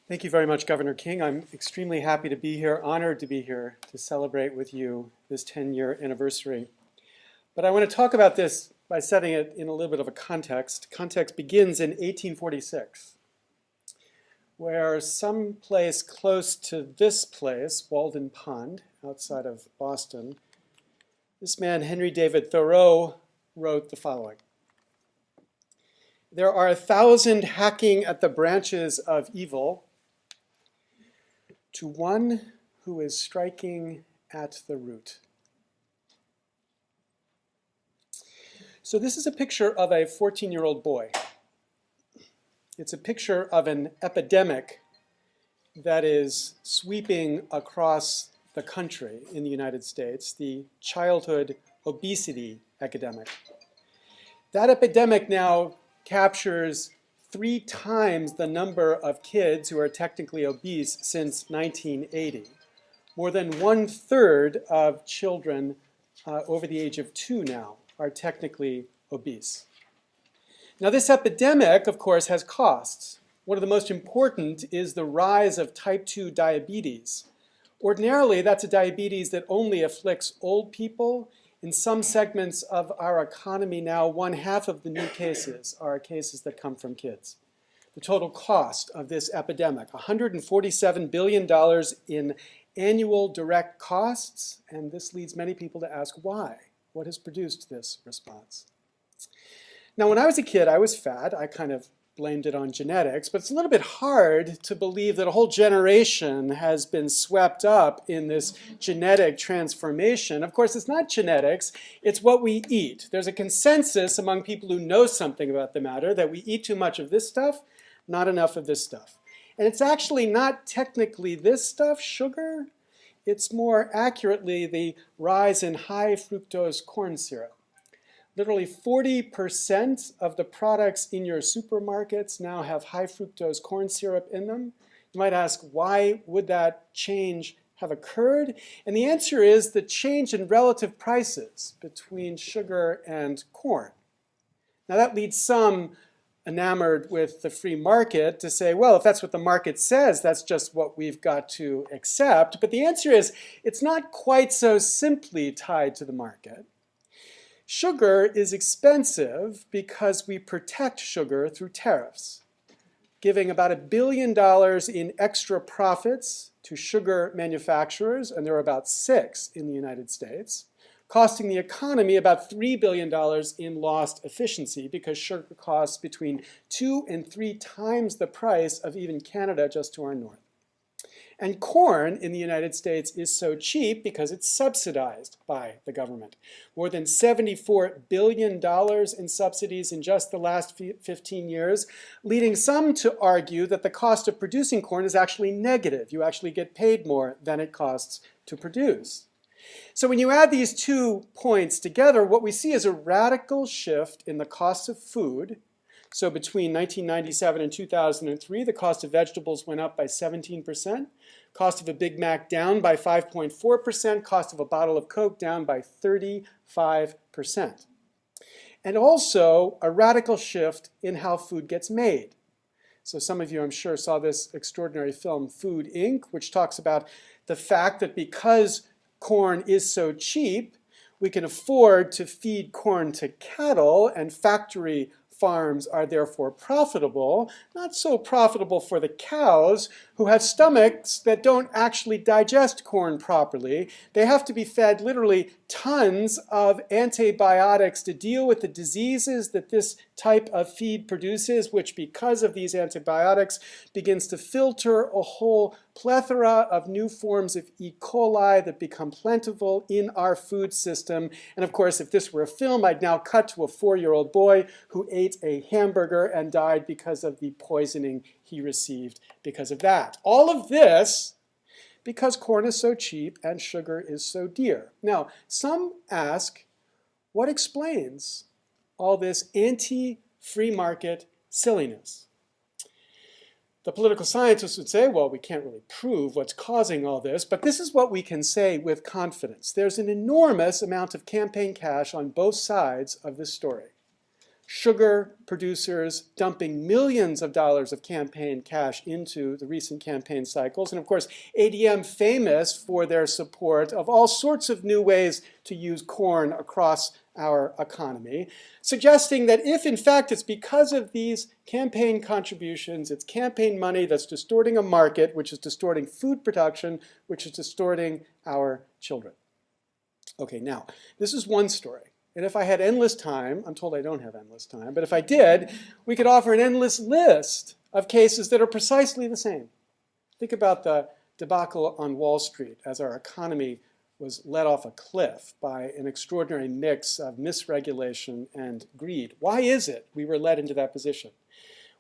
Thank you very much, Governor King. I'm extremely happy to be here, honored to be here to celebrate with you this 10-year anniversary. But I want to talk about this by setting it in a little bit of a context. Context begins in 1846, where someplace close to this place, Walden Pond, outside of Boston, this man, Henry David Thoreau, wrote the following. There are 1,000 hacking at the branches of evil, to one who is striking at the root. So this is a picture of a 14-year-old boy. It's a picture of an epidemic that is sweeping across the country in the United States, the childhood obesity epidemic. That epidemic now captures 3 times the number of kids who are technically obese since 1980. More than 1/3 of children over the age of 2 now are technically obese. Now this epidemic, of course, has costs. One of the most important is the rise of type 2 diabetes. Ordinarily, that's a diabetes that only afflicts old people. In some segments of our economy now, 1/2 of the new cases are cases that come from kids. The total cost of this epidemic, $147 billion in annual direct costs, and this leads many people to ask why. What has produced this response? Now, when I was a kid, I was fat. I kind of blamed it on genetics, but it's a little bit hard to believe that a whole generation has been swept up in this genetic transformation. Of course, it's not genetics, it's what we eat. There's a consensus among people who know something about the matter that we eat too much of this stuff, not enough of this stuff. And it's actually not technically this stuff, sugar, it's more accurately the rise in high fructose corn syrup. Literally 40% of the products in your supermarkets now have high fructose corn syrup in them. You might ask, why would that change have occurred? And the answer is the change in relative prices between sugar and corn. Now that leads some enamored with the free market to say, well, if that's what the market says, that's just what we've got to accept. But the answer is, it's not quite so simply tied to the market. Sugar is expensive because we protect sugar through tariffs, giving about $1 billion in extra profits to sugar manufacturers, and there are about 6 in the United States, costing the economy about $3 billion in lost efficiency because sugar costs between 2 and 3 times the price of even Canada just to our north. And corn in the United States is so cheap because it's subsidized by the government. More than $74 billion in subsidies in just the last 15 years, leading some to argue that the cost of producing corn is actually negative. You actually get paid more than it costs to produce. So when you add these 2 points together, what we see is a radical shift in the cost of food. So between 1997 and 2003, the cost of vegetables went up by 17%, cost of a Big Mac down by 5.4%, cost of a bottle of Coke down by 35%. And also a radical shift in how food gets made. So some of you, I'm sure, saw this extraordinary film, Food, Inc., which talks about the fact that because corn is so cheap, we can afford to feed corn to cattle, and factory farms are therefore profitable, not so profitable for the cows who have stomachs that don't actually digest corn properly. They have to be fed literally tons of antibiotics to deal with the diseases that this type of feed produces, which because of these antibiotics begins to filter a whole plethora of new forms of E. coli that become plentiful in our food system. And of course, if this were a film, I'd now cut to a 4-year-old boy who ate a hamburger and died because of the poisoning he received because of that. All of this because corn is so cheap and sugar is so dear. Now, some ask, what explains all this anti-free market silliness? The political scientists would say, well, we can't really prove what's causing all this, but this is what we can say with confidence. There's an enormous amount of campaign cash on both sides of this story. sugar producers dumping millions of dollars of campaign cash into the recent campaign cycles. And of course, ADM famous for their support of all sorts of new ways to use corn across our economy, suggesting that if in fact it's because of these campaign contributions, it's campaign money that's distorting a market, which is distorting food production, which is distorting our children. Okay, now, this is one story. And if I had endless time, I'm told I don't have endless time, but if I did, we could offer an endless list of cases that are precisely the same. Think about the debacle on Wall Street as our economy was led off a cliff by an extraordinary mix of misregulation and greed. Why is it we were led into that position?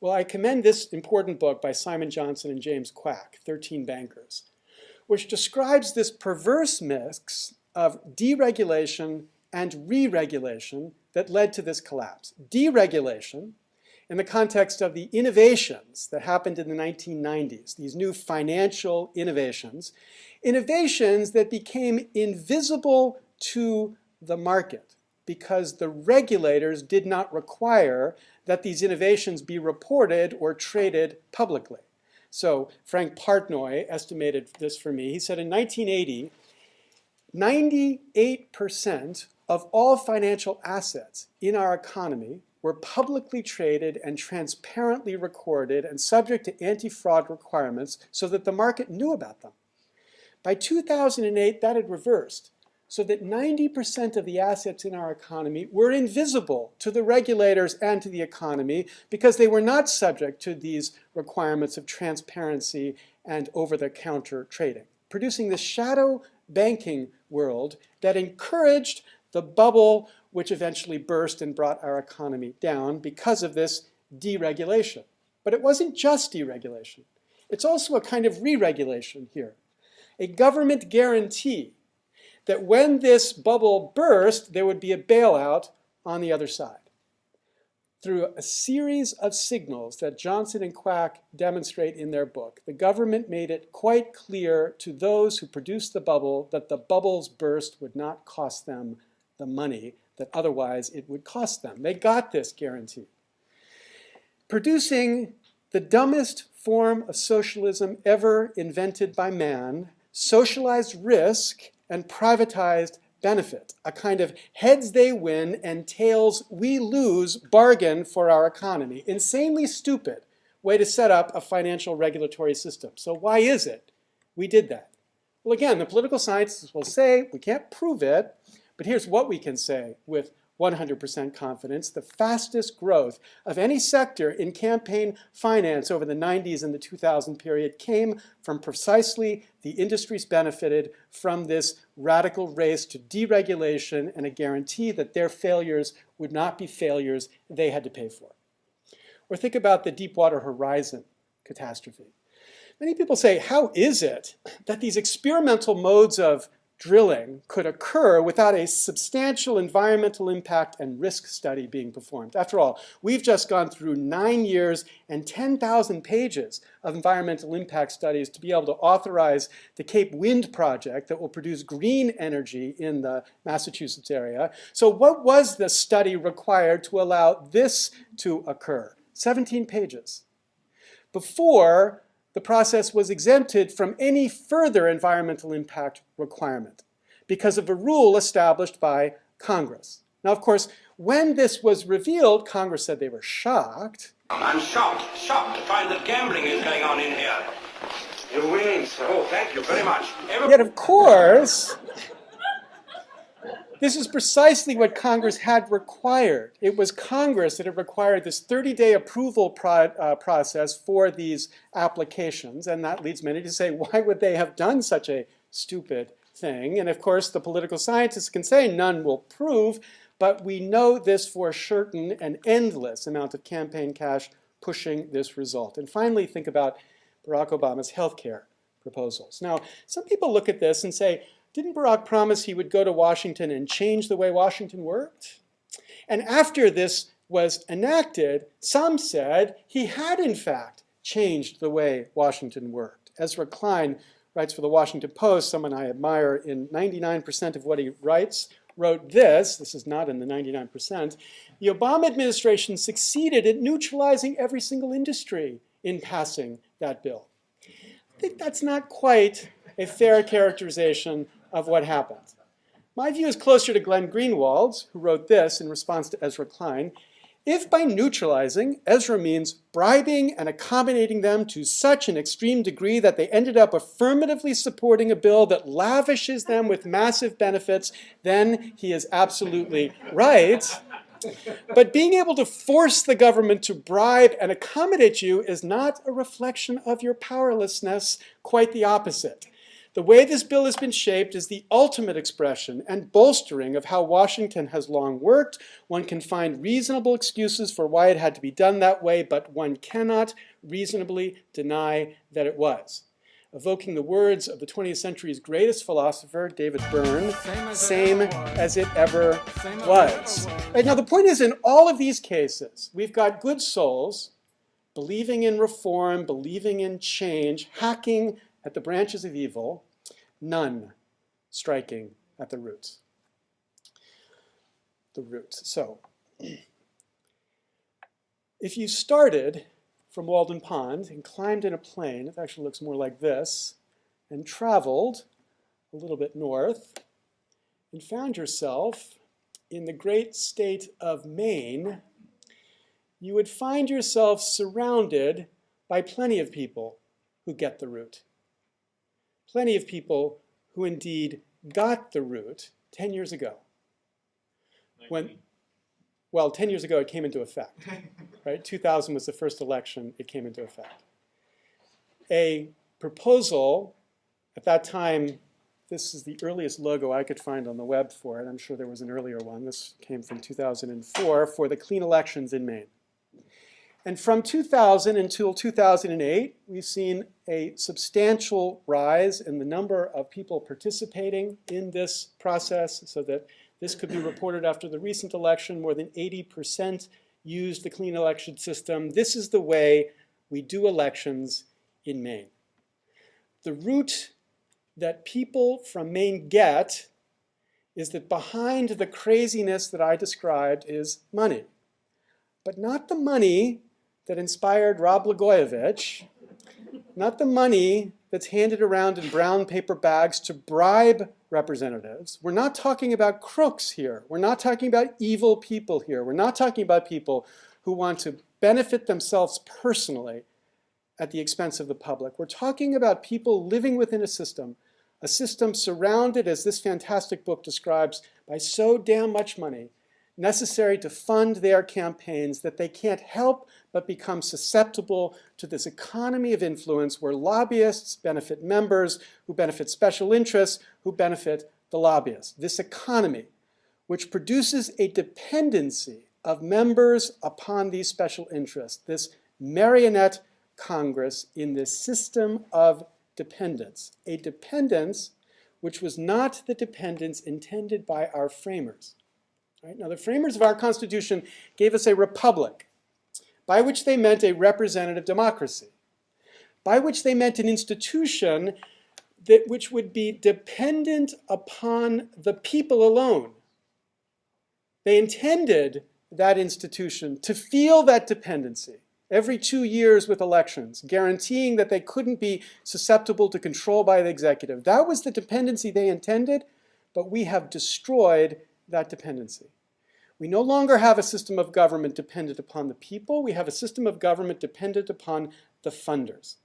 Well, I commend this important book by Simon Johnson and James Quack, 13 Bankers, which describes this perverse mix of deregulation and re-regulation that led to this collapse. Deregulation, in the context of the innovations that happened in the 1990s, these new financial innovations, innovations that became invisible to the market because the regulators did not require that these innovations be reported or traded publicly. So Frank Partnoy estimated this for me. He said in 1980, 98% of all financial assets in our economy were publicly traded and transparently recorded and subject to anti-fraud requirements so that the market knew about them. By 2008, that had reversed, so that 90% of the assets in our economy were invisible to the regulators and to the economy because they were not subject to these requirements of transparency and over-the-counter trading, producing the shadow banking world that encouraged the bubble which eventually burst and brought our economy down because of this deregulation. But it wasn't just deregulation. It's also a kind of re-regulation here. A government guarantee that when this bubble burst, there would be a bailout on the other side. Through a series of signals that Johnson and Quack demonstrate in their book, the government made it quite clear to those who produced the bubble that the bubble's burst would not cost them the money that otherwise it would cost them. They got this guarantee. Producing the dumbest form of socialism ever invented by man, socialized risk and privatized benefit, a kind of heads they win and tails we lose bargain for our economy. Insanely stupid way to set up a financial regulatory system. So why is it we did that? Well, again, the political scientists will say we can't prove it, but here's what we can say with 100% confidence. The fastest growth of any sector in campaign finance over the 90s and the 2000 period came from precisely the industries benefited from this radical race to deregulation and a guarantee that their failures would not be failures they had to pay for. Or think about the Deepwater Horizon catastrophe. Many people say, how is it that these experimental modes of drilling could occur without a substantial environmental impact and risk study being performed? After all, we've just gone through 9 years and 10,000 pages of environmental impact studies to be able to authorize the Cape Wind project that will produce green energy in the Massachusetts area. So what was the study required to allow this to occur? 17 pages. Before the process was exempted from any further environmental impact requirement because of a rule established by Congress. Now, of course, when this was revealed, Congress said they were shocked. I'm shocked to find that gambling is going on in here. You're winning, sir. Oh, thank you very much. Yet, of course, this is precisely what Congress had required. It was Congress that had required this 30-day approval process for these applications, and that leads many to say, why would they have done such a stupid thing? And of course, the political scientists can say none will prove, but we know this for certain, an endless amount of campaign cash pushing this result. And finally, think about Barack Obama's health care proposals. Now, some people look at this and say, didn't Barack promise he would go to Washington and change the way Washington worked? And after this was enacted, some said he had in fact changed the way Washington worked. Ezra Klein writes for the Washington Post, someone I admire in 99% of what he writes, wrote this is not in the 99%, the Obama administration succeeded at neutralizing every single industry in passing that bill. I think that's not quite a fair characterization of what happened. My view is closer to Glenn Greenwald's, who wrote this in response to Ezra Klein. If by neutralizing, Ezra means bribing and accommodating them to such an extreme degree that they ended up affirmatively supporting a bill that lavishes them with massive benefits, then he is absolutely right. But being able to force the government to bribe and accommodate you is not a reflection of your powerlessness, quite the opposite. The way this bill has been shaped is the ultimate expression and bolstering of how Washington has long worked. One can find reasonable excuses for why it had to be done that way, but one cannot reasonably deny that it was. Evoking the words of the 20th century's greatest philosopher, David Byrne, same as it ever was. Right, now the point is, in all of these cases, we've got good souls believing in reform, believing in change, hacking at the branches of evil, none striking at the roots. The roots. So, if you started from Walden Pond and climbed in a plane, it actually looks more like this, and traveled a little bit north, and found yourself in the great state of Maine, you would find yourself surrounded by plenty of people who get the root. Plenty of people who indeed got the root 10 years ago. Well, 10 years ago it came into effect. Right? 2000 was the first election it came into effect. A proposal, at that time, this is the earliest logo I could find on the web for it. I'm sure there was an earlier one. This came from 2004 for the clean elections in Maine. And from 2000 until 2008, we've seen a substantial rise in the number of people participating in this process so that this could be reported after the recent election. More than 80% used the clean election system. This is the way we do elections in Maine. The root that people from Maine get is that behind the craziness that I described is money. But not the money that inspired Rod Blagojevich, not the money that's handed around in brown paper bags to bribe representatives. We're not talking about crooks here. We're not talking about evil people here. We're not talking about people who want to benefit themselves personally at the expense of the public. We're talking about people living within a system surrounded, as this fantastic book describes, by so damn much money necessary to fund their campaigns that they can't help but become susceptible to this economy of influence where lobbyists benefit members, who benefit special interests, who benefit the lobbyists. This economy, which produces a dependency of members upon these special interests, this marionette Congress in this system of dependence, a dependence which was not the dependence intended by our framers. Right? Now, the framers of our Constitution gave us a republic, by which they meant a representative democracy, by which they meant an institution which would be dependent upon the people alone. They intended that institution to feel that dependency every 2 years with elections, guaranteeing that they couldn't be susceptible to control by the executive. That was the dependency they intended, but we have destroyed that dependency. We no longer have a system of government dependent upon the people. We have a system of government dependent upon the funders.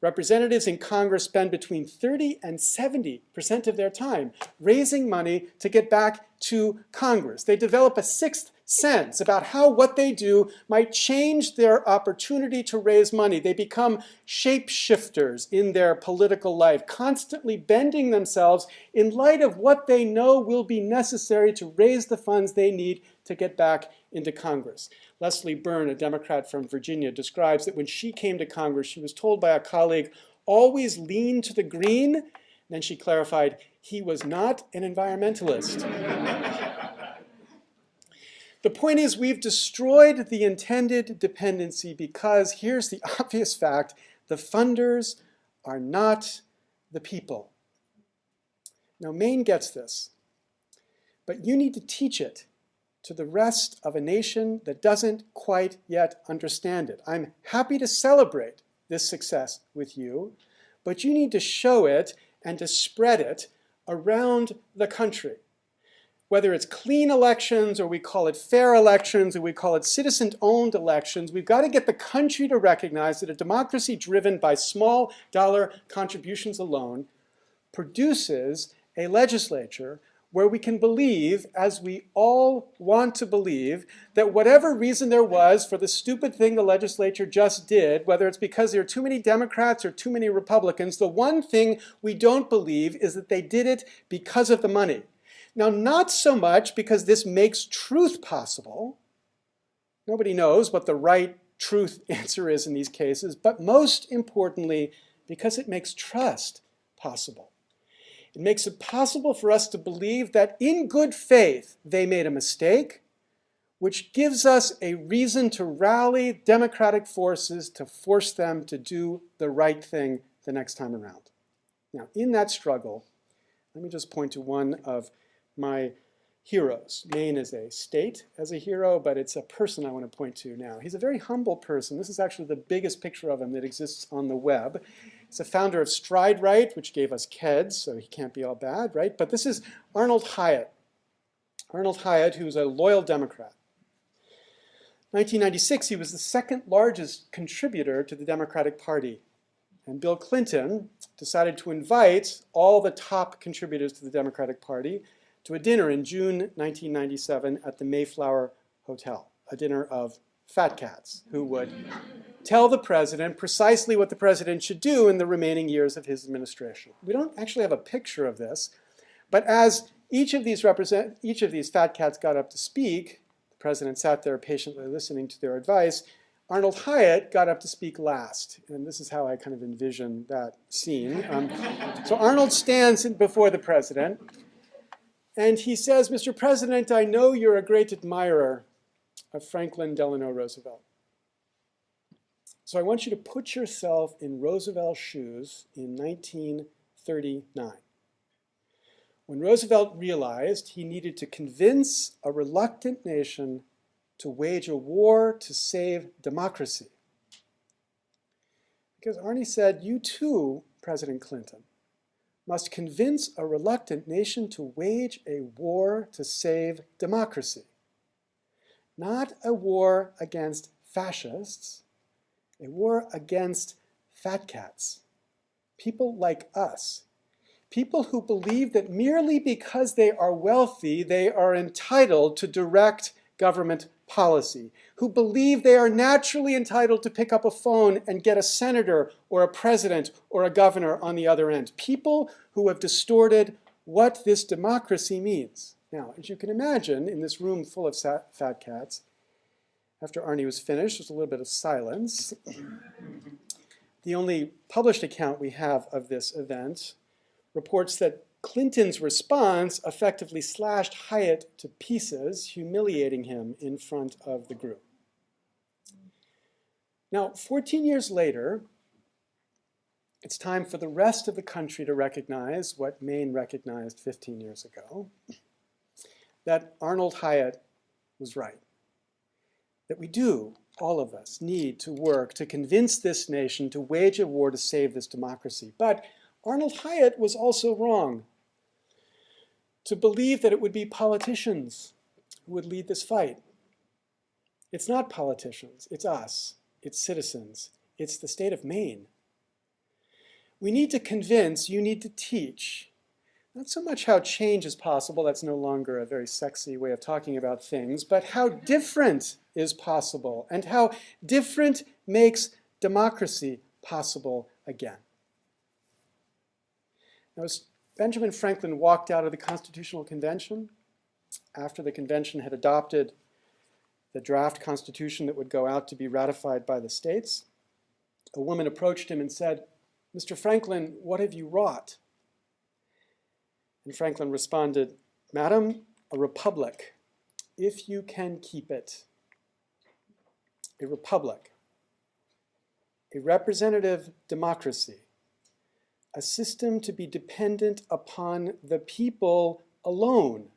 Representatives in Congress spend between 30 and 70% of their time raising money to get back to Congress. They develop a sixth sense about how what they do might change their opportunity to raise money. They become shapeshifters in their political life, constantly bending themselves in light of what they know will be necessary to raise the funds they need to get back into Congress. Leslie Byrne, a Democrat from Virginia, describes that when she came to Congress, she was told by a colleague, always lean to the green. And then she clarified, he was not an environmentalist. The point is, we've destroyed the intended dependency because, here's the obvious fact, the funders are not the people. Now, Maine gets this. but you need to teach it to the rest of a nation that doesn't quite yet understand it. I'm happy to celebrate this success with you, but you need to show it and to spread it around the country. Whether it's clean elections, or we call it fair elections, or we call it citizen-owned elections, we've got to get the country to recognize that a democracy driven by small dollar contributions alone produces a legislature where we can believe, as we all want to believe, that whatever reason there was for the stupid thing the legislature just did, whether it's because there are too many Democrats or too many Republicans, the one thing we don't believe is that they did it because of the money. Now, not so much because this makes truth possible. Nobody knows what the right truth answer is in these cases, but most importantly, because it makes trust possible. It makes it possible for us to believe that in good faith they made a mistake, which gives us a reason to rally democratic forces to force them to do the right thing the next time around. Now, in that struggle, let me just point to one of my heroes. Maine is a state as a hero, but it's a person I want to point to now. He's a very humble person. This is actually the biggest picture of him that exists on the web. He's a founder of Stride Right, which gave us KEDS, so he can't be all bad, right? But this is Arnold HIATT. Arnold HIATT, who's a loyal Democrat. 1996, he was the second largest contributor to the Democratic Party. And Bill Clinton decided to invite all the top contributors to the Democratic Party to a dinner in June 1997 at the Mayflower Hotel, a dinner of fat cats who would tell the president precisely what the president should do in the remaining years of his administration. We don't actually have a picture of this, but as each of these fat cats got up to speak, the president sat there patiently listening to their advice. Arnold HIATT got up to speak last, and this is how I kind of envision that scene. So Arnold stands before the president, and he says, "Mr. President, I know you're a great admirer of Franklin Delano Roosevelt. So I want you to put yourself in Roosevelt's shoes in 1939. When Roosevelt realized he needed to convince a reluctant nation to wage a war to save democracy." Because Arnie said, you too, President Clinton, must convince a reluctant nation to wage a war to save democracy. Not a war against fascists, a war against fat cats, people like us, people who believe that merely because they are wealthy, they are entitled to direct government policy, who believe they are naturally entitled to pick up a phone and get a senator or a president or a governor on the other end. People who have distorted what this democracy means. Now, as you can imagine, in this room full of fat cats, after Arnie was finished, there's a little bit of silence. The only published account we have of this event reports that Clinton's response effectively slashed HIATT to pieces, humiliating him in front of the group. Now, 14 years later, it's time for the rest of the country to recognize what Maine recognized 15 years ago, that Arnold HIATT was right. That we do, all of us, need to work to convince this nation to wage a war to save this democracy. But Arnold HIATT was also wrong to believe that it would be politicians who would lead this fight. It's not politicians, it's us, it's citizens, it's the state of Maine. We need to convince, you need to teach, not so much how change is possible, that's no longer a very sexy way of talking about things, but how different is possible and how different makes democracy possible again. Now, as Benjamin Franklin walked out of the Constitutional Convention, after the convention had adopted the draft constitution that would go out to be ratified by the states, a woman approached him and said, "Mr. Franklin, what have you wrought?" And Franklin responded, "Madam, a republic, if you can keep it. A republic, a representative democracy, a system to be dependent upon the people alone,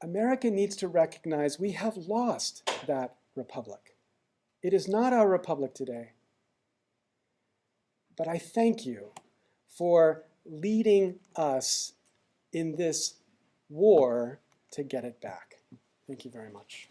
America needs to recognize we have lost that republic. It is not our republic today. But I thank you for leading us in this war to get it back. Thank you very much.